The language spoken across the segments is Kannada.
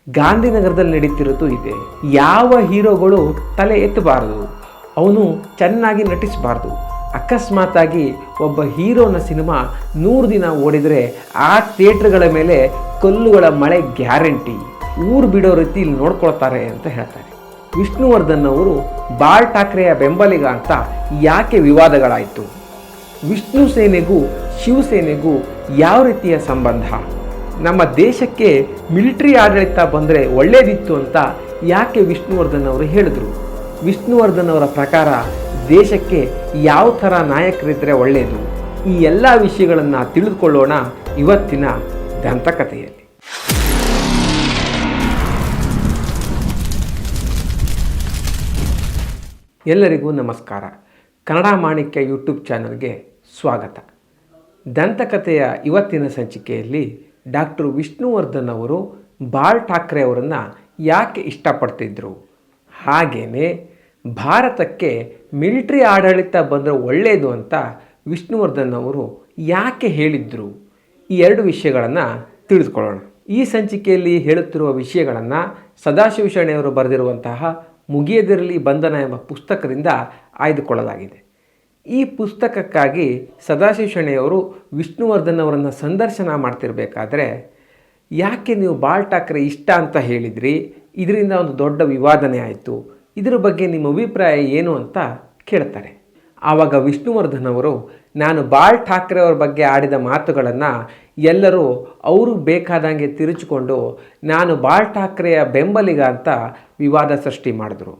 ಗಾಂಧಿನಗರದಲ್ಲಿ ನಡೀತಿರೋದು ಇದೆ. ಯಾವ ಹೀರೋಗಳು ತಲೆ ಎತ್ತಬಾರದು, ಅವನು ಚೆನ್ನಾಗಿ ನಟಿಸಬಾರ್ದು. ಅಕಸ್ಮಾತಾಗಿ ಒಬ್ಬ ಹೀರೋನ ಸಿನಿಮಾ 100 ದಿನ ಓಡಿದರೆ ಆ ಥಿಯೇಟ್ರ್ಗಳ ಮೇಲೆ ಕಲ್ಲುಗಳ ಮಳೆ ಗ್ಯಾರಂಟಿ. ಊರು ಬಿಡೋ ರೀತಿ ಇಲ್ಲಿ ನೋಡ್ಕೊಳ್ತಾರೆ ಅಂತ ಹೇಳ್ತಾರೆ. ವಿಷ್ಣುವರ್ಧನ್ ಅವರು ಬಾಳ್ ಠಾಕ್ರೆಯ ಬೆಂಬಲಿಗ ಅಂತ ಯಾಕೆ ವಿವಾದಗಳಾಯಿತು? ವಿಷ್ಣು ಸೇನೆಗೂ ಶಿವಸೇನೆಗೂ ಯಾವ ರೀತಿಯ ಸಂಬಂಧ? ನಮ್ಮ ದೇಶಕ್ಕೆ ಮಿಲಿಟರಿ ಆಡಳಿತ ಬಂದರೆ ಒಳ್ಳೆಯದಿತ್ತು ಅಂತ ಯಾಕೆ ವಿಷ್ಣುವರ್ಧನ್ ಅವರು ಹೇಳಿದರು? ವಿಷ್ಣುವರ್ಧನ್ ಅವರ ಪ್ರಕಾರ ದೇಶಕ್ಕೆ ಯಾವ ಥರ ನಾಯಕರಿದ್ದರೆ ಒಳ್ಳೆಯದು? ಈ ಎಲ್ಲ ವಿಷಯಗಳನ್ನು ತಿಳಿದುಕೊಳ್ಳೋಣ ಇವತ್ತಿನ ದಂತಕಥೆಯಲ್ಲಿ. ಎಲ್ಲರಿಗೂ ನಮಸ್ಕಾರ. ಕನ್ನಡ ಮಾಣಿಕ್ಯ ಯೂಟ್ಯೂಬ್ ಚಾನಲ್ಗೆ ಸ್ವಾಗತ. ದಂತಕಥೆಯ ಇವತ್ತಿನ ಸಂಚಿಕೆಯಲ್ಲಿ ಡಾಕ್ಟರ್ ವಿಷ್ಣುವರ್ಧನ್ ಅವರು ಬಾಳ್ ಠಾಕ್ರೆ ಅವರನ್ನು ಯಾಕೆ ಇಷ್ಟಪಡ್ತಿದ್ರು, ಹಾಗೆಯೇ ಭಾರತಕ್ಕೆ ಮಿಲಿಟರಿ ಆಡಳಿತ ಬಂದರೆ ಒಳ್ಳೆಯದು ಅಂತ ವಿಷ್ಣುವರ್ಧನ್ ಅವರು ಯಾಕೆ ಹೇಳಿದ್ರು, ಈ ಎರಡು ವಿಷಯಗಳನ್ನು ತಿಳಿದುಕೊಳ್ಳೋಣ. ಈ ಸಂಚಿಕೆಯಲ್ಲಿ ಹೇಳುತ್ತಿರುವ ವಿಷಯಗಳನ್ನು ಸದಾಶಿವ ಶೆಣೆಯವರು ಬರೆದಿರುವಂತಹ ಮುಗಿಯದಿರಲಿ ಬಂಧನ ಎಂಬ ಪುಸ್ತಕದಿಂದ ಆಯ್ದುಕೊಳ್ಳಲಾಗಿದೆ. ಈ ಪುಸ್ತಕಕ್ಕಾಗಿ ಸದಾಶಿವ ಶೆಣೆಯವರು ವಿಷ್ಣುವರ್ಧನ್ ಅವರನ್ನು ಸಂದರ್ಶನ ಮಾಡ್ತಿರ್ಬೇಕಾದ್ರೆ, ಯಾಕೆ ನೀವು ಬಾಳ್ ಠಾಕ್ರೆ ಇಷ್ಟ ಅಂತ ಹೇಳಿದ್ರಿ, ಇದರಿಂದ ಒಂದು ದೊಡ್ಡ ವಿವಾದನೆ ಆಯಿತು, ಇದರ ಬಗ್ಗೆ ನಿಮ್ಮ ಅಭಿಪ್ರಾಯ ಏನು ಅಂತ ಕೇಳ್ತಾರೆ. ಆವಾಗ ವಿಷ್ಣುವರ್ಧನ್ ಅವರು, ನಾನು ಬಾಳ್ ಠಾಕ್ರೆ ಅವ್ರ ಬಗ್ಗೆ ಆಡಿದ ಮಾತುಗಳನ್ನು ಎಲ್ಲರೂ ಅವರು ಬೇಕಾದಂಗೆ ತಿರುಚಿಕೊಂಡು ನಾನು ಬಾಳ್ ಠಾಕ್ರೆಯ ಬೆಂಬಲಿಗ ಅಂತ ವಿವಾದ ಸೃಷ್ಟಿ ಮಾಡಿದ್ರು.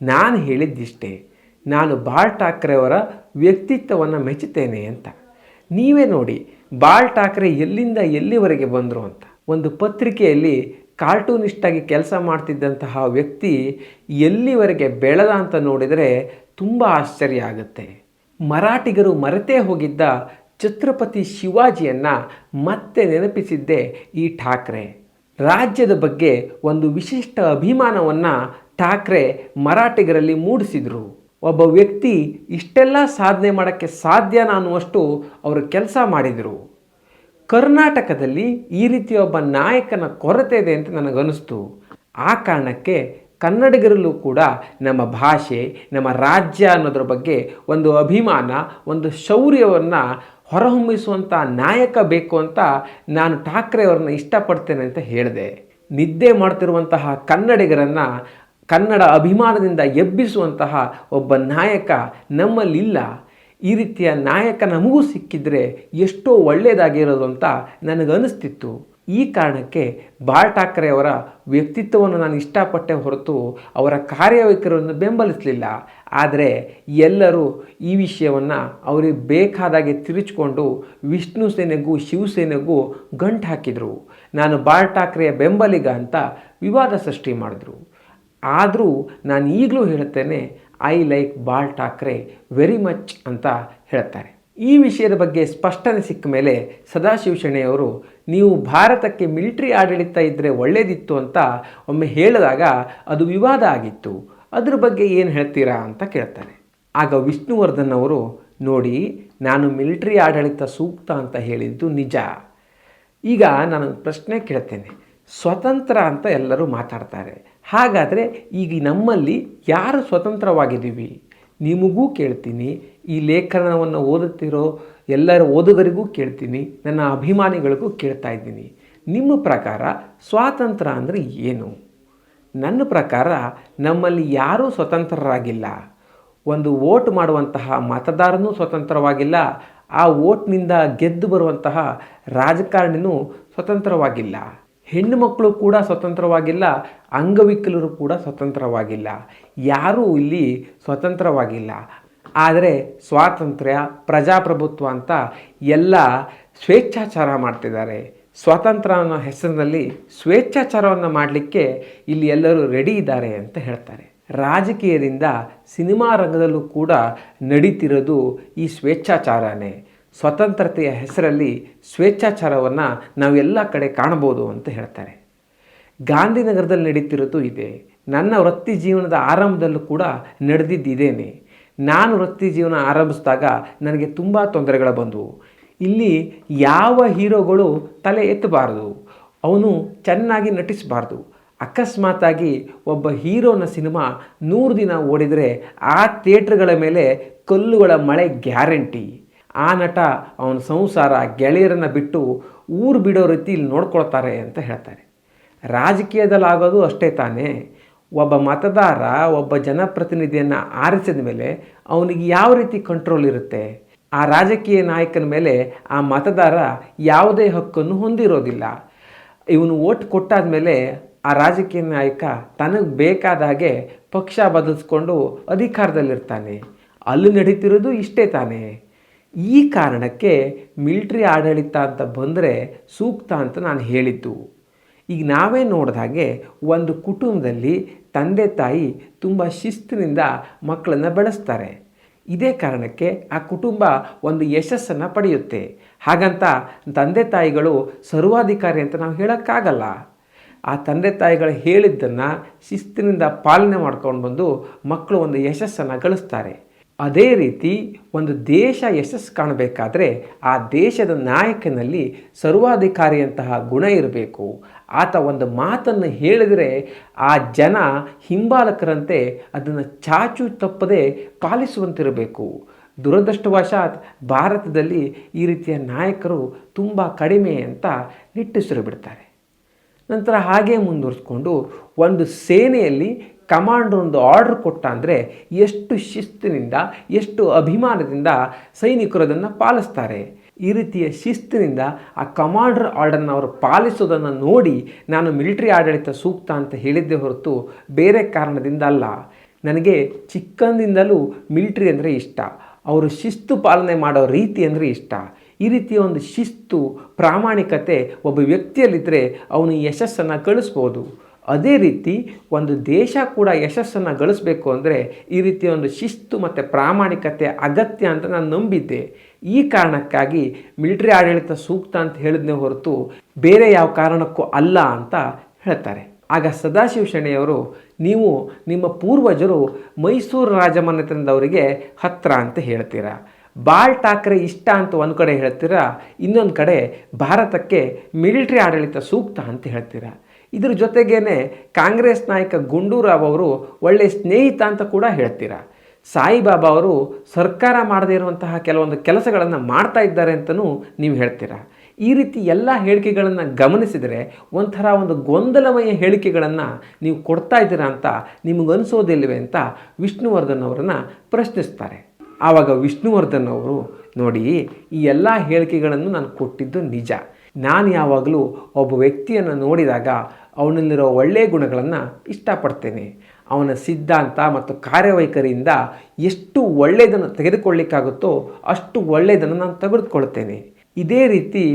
ನಾನು ಹೇಳಿದ್ದಿಷ್ಟೇ, ನಾನು ಬಾಳ್ ಠಾಕ್ರೆ ಅವರ ವ್ಯಕ್ತಿತ್ವವನ್ನು ಮೆಚ್ಚುತ್ತೇನೆ ಅಂತ. ನೀವೇ ನೋಡಿ ಬಾಳ್ ಠಾಕ್ರೆ ಎಲ್ಲಿಂದ ಎಲ್ಲಿವರೆಗೆ ಬಂದರು ಅಂತ. ಒಂದು ಪತ್ರಿಕೆಯಲ್ಲಿ ಕಾರ್ಟೂನಿಸ್ಟಾಗಿ ಕೆಲಸ ಮಾಡ್ತಿದ್ದಂತಹ ವ್ಯಕ್ತಿ ಎಲ್ಲಿವರೆಗೆ ಬೆಳೆದ ಅಂತ ನೋಡಿದರೆ ತುಂಬ ಆಶ್ಚರ್ಯ ಆಗುತ್ತೆ. ಮರಾಠಿಗರು ಮರೆತೇ ಹೋಗಿದ್ದ ಛತ್ರಪತಿ ಶಿವಾಜಿಯನ್ನು ಮತ್ತೆ ನೆನಪಿಸಿದ್ದೇ ಈ ಠಾಕ್ರೆ. ರಾಜ್ಯದ ಬಗ್ಗೆ ಒಂದು ವಿಶಿಷ್ಟ ಅಭಿಮಾನವನ್ನು ಠಾಕ್ರೆ ಮರಾಠಿಗರಲ್ಲಿ ಮೂಡಿಸಿದರು. ಒಬ್ಬ ವ್ಯಕ್ತಿ ಇಷ್ಟೆಲ್ಲ ಸಾಧನೆ ಮಾಡೋಕ್ಕೆ ಸಾಧ್ಯನಾ ಅನ್ನುವಷ್ಟು ಅವರು ಕೆಲಸ ಮಾಡಿದರು. ಕರ್ನಾಟಕದಲ್ಲಿ ಈ ರೀತಿಯ ಒಬ್ಬ ನಾಯಕನ ಕೊರತೆ ಇದೆ ಅಂತ ನನಗನ್ನಿಸ್ತು. ಆ ಕಾರಣಕ್ಕೆ ಕನ್ನಡಿಗರಲ್ಲೂ ಕೂಡ ನಮ್ಮ ಭಾಷೆ, ನಮ್ಮ ರಾಜ್ಯ ಅನ್ನೋದ್ರ ಬಗ್ಗೆ ಒಂದು ಅಭಿಮಾನ, ಒಂದು ಶೌರ್ಯವನ್ನು ಹೊರಹೊಮ್ಮಿಸುವಂಥ ನಾಯಕ ಬೇಕು ಅಂತ ನಾನು ಠಾಕ್ರೆ ಅವ್ರನ್ನ ಇಷ್ಟಪಡ್ತೇನೆ ಅಂತ ಹೇಳಿದೆ. ನಿದ್ದೆ ಮಾಡ್ತಿರುವಂತಹ ಕನ್ನಡಿಗರನ್ನು ಕನ್ನಡ ಅಭಿಮಾನದಿಂದ ಎಬ್ಬಿಸುವಂತಹ ಒಬ್ಬ ನಾಯಕ ನಮ್ಮಲ್ಲಿಲ್ಲ. ಈ ರೀತಿಯ ನಾಯಕ ನಮಗೂ ಸಿಕ್ಕಿದರೆ ಎಷ್ಟೋ ಒಳ್ಳೆಯದಾಗಿರೋದು ಅಂತ ನನಗನ್ನಿಸ್ತಿತ್ತು. ಈ ಕಾರಣಕ್ಕೆ ಬಾಳ್ ಠಾಕ್ರೆ ಅವರ ವ್ಯಕ್ತಿತ್ವವನ್ನು ನಾನು ಇಷ್ಟಪಟ್ಟೆ ಹೊರತು ಅವರ ಕಾರ್ಯವೈಖರಿಯನ್ನು ಬೆಂಬಲಿಸಲಿಲ್ಲ. ಆದರೆ ಎಲ್ಲರೂ ಈ ವಿಷಯವನ್ನು ಅವರಿಗೆ ಬೇಕಾದಾಗೆ ತಿರುಚಿಕೊಂಡು ವಿಷ್ಣು ಸೇನೆಗೂ ಶಿವಸೇನೆಗೂ ಗಂಟು ಹಾಕಿದರು. ನಾನು ಬಾಳ್ ಠಾಕ್ರೆಯ ಬೆಂಬಲಿಗ ಅಂತ ವಿವಾದ ಸೃಷ್ಟಿ ಮಾಡಿದ್ರು. ಆದರೂ ನಾನು ಈಗಲೂ ಹೇಳುತ್ತೇನೆ, ಐ ಲೈಕ್ ಬಾಳ್ ಠಾಕ್ರೆ ವೆರಿ ಮಚ್ ಅಂತ ಹೇಳ್ತಾರೆ. ಈ ವಿಷಯದ ಬಗ್ಗೆ ಸ್ಪಷ್ಟನೆ ಸಿಕ್ಕ ಮೇಲೆ ಸದಾಶಿವ ಶೆಣೆಯವರು, ನೀವು ಭಾರತಕ್ಕೆ ಮಿಲಿಟರಿ ಆಡಳಿತ ಇದ್ದರೆ ಒಳ್ಳೆಯದಿತ್ತು ಅಂತ ಒಮ್ಮೆ ಹೇಳಿದಾಗ ಅದು ವಿವಾದ ಆಗಿತ್ತು, ಅದ್ರ ಬಗ್ಗೆ ಏನು ಹೇಳ್ತೀರಾ ಅಂತ ಕೇಳ್ತಾರೆ. ಆಗ ವಿಷ್ಣುವರ್ಧನ್ ಅವರು, ನೋಡಿ, ನಾನು ಮಿಲಿಟರಿ ಆಡಳಿತ ಸೂಕ್ತ ಅಂತ ಹೇಳಿದ್ದು ನಿಜ. ಈಗ ನಾನು ಪ್ರಶ್ನೆ ಕೇಳ್ತೇನೆ, ಸ್ವತಂತ್ರ ಅಂತ ಎಲ್ಲರೂ ಮಾತಾಡ್ತಾರೆ, ಹಾಗಾದರೆ ಈಗ ನಮ್ಮಲ್ಲಿ ಯಾರು ಸ್ವತಂತ್ರವಾಗಿದ್ದೀವಿ? ನಿಮಗೂ ಕೇಳ್ತೀನಿ, ಈ ಲೇಖನವನ್ನು ಓದುತ್ತಿರೋ ಎಲ್ಲರ ಓದುಗರಿಗೂ ಕೇಳ್ತೀನಿ, ನನ್ನ ಅಭಿಮಾನಿಗಳಿಗೂ ಕೇಳ್ತಾ ಇದ್ದೀನಿ, ನಿಮ್ಮ ಪ್ರಕಾರ ಸ್ವಾತಂತ್ರ್ಯ ಅಂದರೆ ಏನು? ನನ್ನ ಪ್ರಕಾರ ನಮ್ಮಲ್ಲಿ ಯಾರೂ ಸ್ವತಂತ್ರರಾಗಿಲ್ಲ. ಒಂದು ವೋಟ್ ಮಾಡುವಂತಹ ಮತದಾರನೂ ಸ್ವತಂತ್ರವಾಗಿಲ್ಲ, ಆ ವೋಟ್ನಿಂದ ಗೆದ್ದು ಬರುವಂತಹ ರಾಜಕಾರಣಿನೂ ಸ್ವತಂತ್ರವಾಗಿಲ್ಲ. ಹೆಣ್ಣು ಮಕ್ಕಳು ಕೂಡ ಸ್ವತಂತ್ರವಾಗಿಲ್ಲ, ಅಂಗವಿಕಲರು ಕೂಡ ಸ್ವತಂತ್ರವಾಗಿಲ್ಲ, ಯಾರೂ ಇಲ್ಲಿ ಸ್ವತಂತ್ರವಾಗಿಲ್ಲ. ಆದರೆ ಸ್ವಾತಂತ್ರ್ಯ, ಪ್ರಜಾಪ್ರಭುತ್ವ ಅಂತ ಎಲ್ಲ ಸ್ವೇಚ್ಛಾಚಾರ ಮಾಡ್ತಿದ್ದಾರೆ. ಸ್ವಾತಂತ್ರ್ಯ ಅನ್ನೋ ಹೆಸರಿನಲ್ಲಿ ಸ್ವೇಚ್ಛಾಚಾರವನ್ನು ಮಾಡಲಿಕ್ಕೆ ಇಲ್ಲಿ ಎಲ್ಲರೂ ರೆಡಿ ಇದ್ದಾರೆ ಅಂತ ಹೇಳ್ತಾರೆ. ರಾಜಕೀಯದಿಂದ ಸಿನಿಮಾ ರಂಗದಲ್ಲೂ ಕೂಡ ನಡೀತಿರೋದು ಈ ಸ್ವೇಚ್ಛಾಚಾರನೇ. ಸ್ವತಂತ್ರತೆಯ ಹೆಸರಲ್ಲಿ ಸ್ವೇಚ್ಛಾಚಾರವನ್ನು ನಾವೆಲ್ಲ ಕಡೆ ಕಾಣಬಹುದು ಅಂತ ಹೇಳ್ತಾರೆ. ಗಾಂಧಿನಗರದಲ್ಲಿ ನಡೀತಿರೋದು ಇದೆ. ನನ್ನ ವೃತ್ತಿ ಜೀವನದ ಆರಂಭದಲ್ಲೂ ಕೂಡ ನಡೆದಿದ್ದೇನೆ. ನಾನು ವೃತ್ತಿ ಜೀವನ ಆರಂಭಿಸಿದಾಗ ನನಗೆ ತುಂಬ ತೊಂದರೆಗಳು ಬಂದವು. ಇಲ್ಲಿ ಯಾವ ಹೀರೋಗಳು ತಲೆ ಎತ್ತಬಾರದು, ಅವನು ಚೆನ್ನಾಗಿ ನಟಿಸಬಾರ್ದು. ಅಕಸ್ಮಾತಾಗಿ ಒಬ್ಬ ಹೀರೋನ ಸಿನಿಮಾ 100 ದಿನ ಓಡಿದರೆ ಆ ಥಿಯೇಟ್ರ್ಗಳ ಮೇಲೆ ಕಲ್ಲುಗಳ ಮಳೆ ಗ್ಯಾರಂಟಿ. ಆ ನಟ ಅವನ ಸಂಸಾರ ಗೆಳೆಯರನ್ನು ಬಿಟ್ಟು ಊರು ಬಿಡೋ ರೀತಿಯಲ್ಲಿ ನೋಡ್ಕೊಳ್ತಾರೆ ಅಂತ ಹೇಳ್ತಾರೆ. ರಾಜಕೀಯದಲ್ಲಾಗೋದು ಅಷ್ಟೇ ತಾನೇ. ಒಬ್ಬ ಮತದಾರ ಒಬ್ಬ ಜನಪ್ರತಿನಿಧಿಯನ್ನು ಆರಿಸಿದ ಮೇಲೆ ಅವನಿಗೆ ಯಾವ ರೀತಿ ಕಂಟ್ರೋಲ್ ಇರುತ್ತೆ? ಆ ರಾಜಕೀಯ ನಾಯಕನ ಮೇಲೆ ಆ ಮತದಾರ ಯಾವುದೇ ಹಕ್ಕನ್ನು ಹೊಂದಿರೋದಿಲ್ಲ. ಇವನು ಓಟ್ ಕೊಟ್ಟಾದ ಮೇಲೆ ಆ ರಾಜಕೀಯ ನಾಯಕ ತನಗೆ ಬೇಕಾದ ಹಾಗೆ ಪಕ್ಷ ಬದಲಿಸ್ಕೊಂಡು ಅಧಿಕಾರದಲ್ಲಿರ್ತಾನೆ. ಅಲ್ಲಿ ನಡೀತಿರೋದು ಇಷ್ಟೇ ತಾನೇ. ಈ ಕಾರಣಕ್ಕೆ ಮಿಲಿಟ್ರಿ ಆಡಳಿತ ಅಂತ ಬಂದರೆ ಸೂಕ್ತ ಅಂತ ನಾನು ಹೇಳಿದ್ದು. ಈಗ ನಾವೇ ನೋಡಿದ ಹಾಗೆ ಒಂದು ಕುಟುಂಬದಲ್ಲಿ ತಂದೆ ತಾಯಿ ತುಂಬ ಶಿಸ್ತಿನಿಂದ ಮಕ್ಕಳನ್ನು ಬೆಳೆಸ್ತಾರೆ. ಇದೇ ಕಾರಣಕ್ಕೆ ಆ ಕುಟುಂಬ ಒಂದು ಯಶಸ್ಸನ್ನು ಪಡೆಯುತ್ತೆ. ಹಾಗಂತ ತಂದೆ ತಾಯಿಗಳು ಸರ್ವಾಧಿಕಾರಿ ಅಂತ ನಾವು ಹೇಳೋಕ್ಕಾಗಲ್ಲ. ಆ ತಂದೆ ತಾಯಿಗಳು ಹೇಳಿದ್ದನ್ನು ಶಿಸ್ತಿನಿಂದ ಪಾಲನೆ ಮಾಡ್ಕೊಂಡು ಬಂದು ಮಕ್ಕಳು ಒಂದು ಯಶಸ್ಸನ್ನು ಗಳಿಸ್ತಾರೆ. ಅದೇ ರೀತಿ ಒಂದು ದೇಶ ಯಶಸ್ಸು ಕಾಣಬೇಕಾದ್ರೆ ಆ ದೇಶದ ನಾಯಕನಲ್ಲಿ ಸರ್ವಾಧಿಕಾರಿಯಂತಹ ಗುಣ ಇರಬೇಕು. ಆತ ಒಂದು ಮಾತನ್ನು ಹೇಳಿದರೆ ಆ ಜನ ಹಿಂಬಾಲಕರಂತೆ ಅದನ್ನು ಚಾಚು ತಪ್ಪದೆ ಪಾಲಿಸುವಂತಿರಬೇಕು. ದುರದೃಷ್ಟವಶಾತ್ ಭಾರತದಲ್ಲಿ ಈ ರೀತಿಯ ನಾಯಕರು ತುಂಬ ಕಡಿಮೆ ಅಂತ ನಿಟ್ಟುಸಿರು ಬಿಡ್ತಾರೆ. ನಂತರ ಹಾಗೆ ಮುಂದುವರಿಸ್ಕೊಂಡು ಒಂದು ಸೇನೆಯಲ್ಲಿ ಕಮಾಂಡರ್ ಒಂದು ಆರ್ಡರ್ ಕೊಟ್ಟ ಅಂದರೆ ಎಷ್ಟು ಶಿಸ್ತಿನಿಂದ ಎಷ್ಟು ಅಭಿಮಾನದಿಂದ ಸೈನಿಕರು ಅದನ್ನು ಪಾಲಿಸ್ತಾರೆ. ಈ ರೀತಿಯ ಶಿಸ್ತಿನಿಂದ ಆ ಕಮಾಂಡರ್ ಆರ್ಡರ್ನ ಅವರು ಪಾಲಿಸೋದನ್ನು ನೋಡಿ ನಾನು ಮಿಲಿಟರಿ ಆಡಳಿತ ಸೂಕ್ತ ಅಂತ ಹೇಳಿದ್ದೆ ಹೊರತು ಬೇರೆ ಕಾರಣದಿಂದ ಅಲ್ಲ. ನನಗೆ ಚಿಕ್ಕಂದಿಂದಲೂ ಮಿಲಿಟ್ರಿ ಅಂದರೆ ಇಷ್ಟ. ಅವರು ಶಿಸ್ತು ಪಾಲನೆ ಮಾಡೋ ರೀತಿ ಅಂದರೆ ಇಷ್ಟ. ಈ ರೀತಿಯ ಒಂದು ಶಿಸ್ತು ಪ್ರಾಮಾಣಿಕತೆ ಒಬ್ಬ ವ್ಯಕ್ತಿಯಲ್ಲಿದ್ದರೆ ಅವನು ಯಶಸ್ಸನ್ನು ಗಳಿಸ್ಬೋದು. ಅದೇ ರೀತಿ ಒಂದು ದೇಶ ಕೂಡ ಯಶಸ್ಸನ್ನು ಗಳಿಸಬೇಕು ಅಂದರೆ ಈ ರೀತಿಯ ಒಂದು ಶಿಸ್ತು ಮತ್ತು ಪ್ರಾಮಾಣಿಕತೆ ಅಗತ್ಯ ಅಂತ ನಾನು ನಂಬಿದ್ದೆ. ಈ ಕಾರಣಕ್ಕಾಗಿ ಮಿಲಿಟರಿ ಆಡಳಿತ ಸೂಕ್ತ ಅಂತ ಹೇಳಿದ್ನೇ ಹೊರತು ಬೇರೆ ಯಾವ ಕಾರಣಕ್ಕೂ ಅಲ್ಲ ಅಂತ ಹೇಳ್ತಾರೆ. ಆಗ ಸದಾಶಿವ ಶೆಣೆಯವರು, ನೀವು ನಿಮ್ಮ ಪೂರ್ವಜರು ಮೈಸೂರು ರಾಜಮನೆತನದವರಿಗೆ ಹತ್ತಿರ ಅಂತ ಹೇಳ್ತೀರಾ, ಬಾಳ್ ಠಾಕ್ರೆ ಇಷ್ಟ ಅಂತ ಒಂದು ಕಡೆ ಹೇಳ್ತೀರಾ, ಇನ್ನೊಂದು ಕಡೆ ಭಾರತಕ್ಕೆ ಮಿಲಿಟರಿ ಆಡಳಿತ ಸೂಕ್ತ ಅಂತ ಹೇಳ್ತೀರಾ. ಇದ್ರ ಜೊತೆಗೇನೆ ಕಾಂಗ್ರೆಸ್ ನಾಯಕ ಗುಂಡೂರಾವ್ ಅವರು ಒಳ್ಳೆಯ ಸ್ನೇಹಿತ ಅಂತ ಕೂಡ ಹೇಳ್ತೀರಾ. ಸಾಯಿಬಾಬಾ ಅವರು ಸರ್ಕಾರ ಮಾಡದೇ ಇರುವಂತಹ ಕೆಲವೊಂದು ಕೆಲಸಗಳನ್ನು ಮಾಡ್ತಾ ಇದ್ದಾರೆ ಅಂತಲೂ ನೀವು ಹೇಳ್ತೀರಾ. ಈ ರೀತಿ ಎಲ್ಲ ಹೇಳಿಕೆಗಳನ್ನು ಗಮನಿಸಿದರೆ ಒಂಥರ ಒಂದು ಗೊಂದಲಮಯ ಹೇಳಿಕೆಗಳನ್ನು ನೀವು ಕೊಡ್ತಾ ಇದ್ದೀರಾ ಅಂತ ನಿಮಗನ್ನಿಸೋದಿಲ್ವೇ ಅಂತ ವಿಷ್ಣುವರ್ಧನ್ ಅವರನ್ನು ಪ್ರಶ್ನಿಸ್ತಾರೆ. ಆವಾಗ ವಿಷ್ಣುವರ್ಧನ್ ಅವರು, ನೋಡಿ, ಈ ಎಲ್ಲ ಹೇಳಿಕೆಗಳನ್ನು ನಾನು ಕೊಟ್ಟಿದ್ದು ನಿಜ. ನಾನು ಯಾವಾಗಲೂ ಒಬ್ಬ ವ್ಯಕ್ತಿಯನ್ನು ನೋಡಿದಾಗ ಅವನಲ್ಲಿರೋ ಒಳ್ಳೆಯ ಗುಣಗಳನ್ನು ಇಷ್ಟಪಡ್ತೇನೆ. ಅವನ ಸಿದ್ಧಾಂತ ಮತ್ತು ಕಾರ್ಯವೈಖರಿಯಿಂದ ಎಷ್ಟು ಒಳ್ಳೆಯದನ್ನು ತೆಗೆದುಕೊಳ್ಳಿಕ್ಕಾಗುತ್ತೋ ಅಷ್ಟು ಒಳ್ಳೆಯದನ್ನು ನಾನು ತೆಗೆದುಕೊಳ್ತೇನೆ. ಇದೇ ರೀತಿ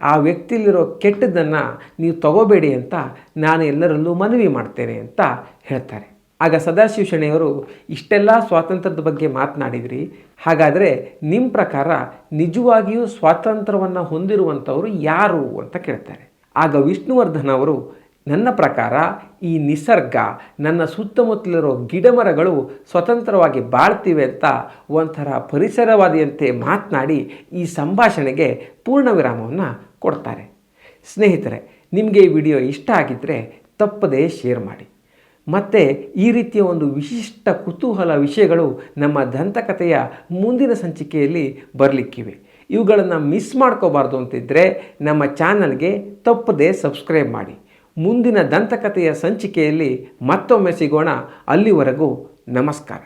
ಆ ವ್ಯಕ್ತಿಯಲ್ಲಿರೋ ಕೆಟ್ಟದ್ದನ್ನು ನೀವು ತಗೋಬೇಡಿ ಅಂತ ನಾನು ಎಲ್ಲರಲ್ಲೂ ಮನವಿ ಮಾಡ್ತೇನೆ ಅಂತ ಹೇಳ್ತಾರೆ. ಆಗ ಸದಾಶಿವ ಶೆಣೆಯವರು, ಇಷ್ಟೆಲ್ಲ ಸ್ವಾತಂತ್ರ್ಯದ ಬಗ್ಗೆ ಮಾತನಾಡಿದ್ರಿ, ಹಾಗಾದರೆ ನಿಮ್ಮ ಪ್ರಕಾರ ನಿಜವಾಗಿಯೂ ಸ್ವಾತಂತ್ರ್ಯವನ್ನು ಹೊಂದಿರುವಂಥವರು ಯಾರು ಅಂತ ಕೇಳ್ತಾರೆ. ಆಗ ವಿಷ್ಣುವರ್ಧನ್ ಅವರು, ನನ್ನ ಪ್ರಕಾರ ಈ ನಿಸರ್ಗ, ನನ್ನ ಸುತ್ತಮುತ್ತಲಿರೋ ಗಿಡಮರಗಳು ಸ್ವತಂತ್ರವಾಗಿ ಬಾಳ್ತಿವೆ ಅಂತ ಒಂಥರ ಪರಿಸರವಾದಿಯಂತೆ ಮಾತನಾಡಿ ಈ ಸಂಭಾಷಣೆಗೆ ಪೂರ್ಣ ವಿರಾಮವನ್ನು ಕೊಡ್ತಾರೆ. ಸ್ನೇಹಿತರೆ, ನಿಮಗೆ ಈ ವಿಡಿಯೋ ಇಷ್ಟ ಆಗಿದ್ದರೆ ತಪ್ಪದೇ ಶೇರ್ ಮಾಡಿ. ಮತ್ತು ಈ ರೀತಿಯ ಒಂದು ವಿಶಿಷ್ಟ ಕುತೂಹಲ ವಿಷಯಗಳು ನಮ್ಮ ದಂತಕಥೆಯ ಮುಂದಿನ ಸಂಚಿಕೆಯಲ್ಲಿ ಬರಲಿಕ್ಕಿವೆ. ಇವುಗಳನ್ನು ಮಿಸ್ ಮಾಡ್ಕೋಬಾರ್ದು ಅಂತಿದ್ದರೆ ನಮ್ಮ ಚಾನಲ್ಗೆ ತಪ್ಪದೇ ಸಬ್ಸ್ಕ್ರೈಬ್ ಮಾಡಿ. ಮುಂದಿನ ದಂತಕಥೆಯ ಸಂಚಿಕೆಯಲ್ಲಿ ಮತ್ತೊಮ್ಮೆ ಸಿಗೋಣ. ಅಲ್ಲಿವರೆಗೂ ನಮಸ್ಕಾರ.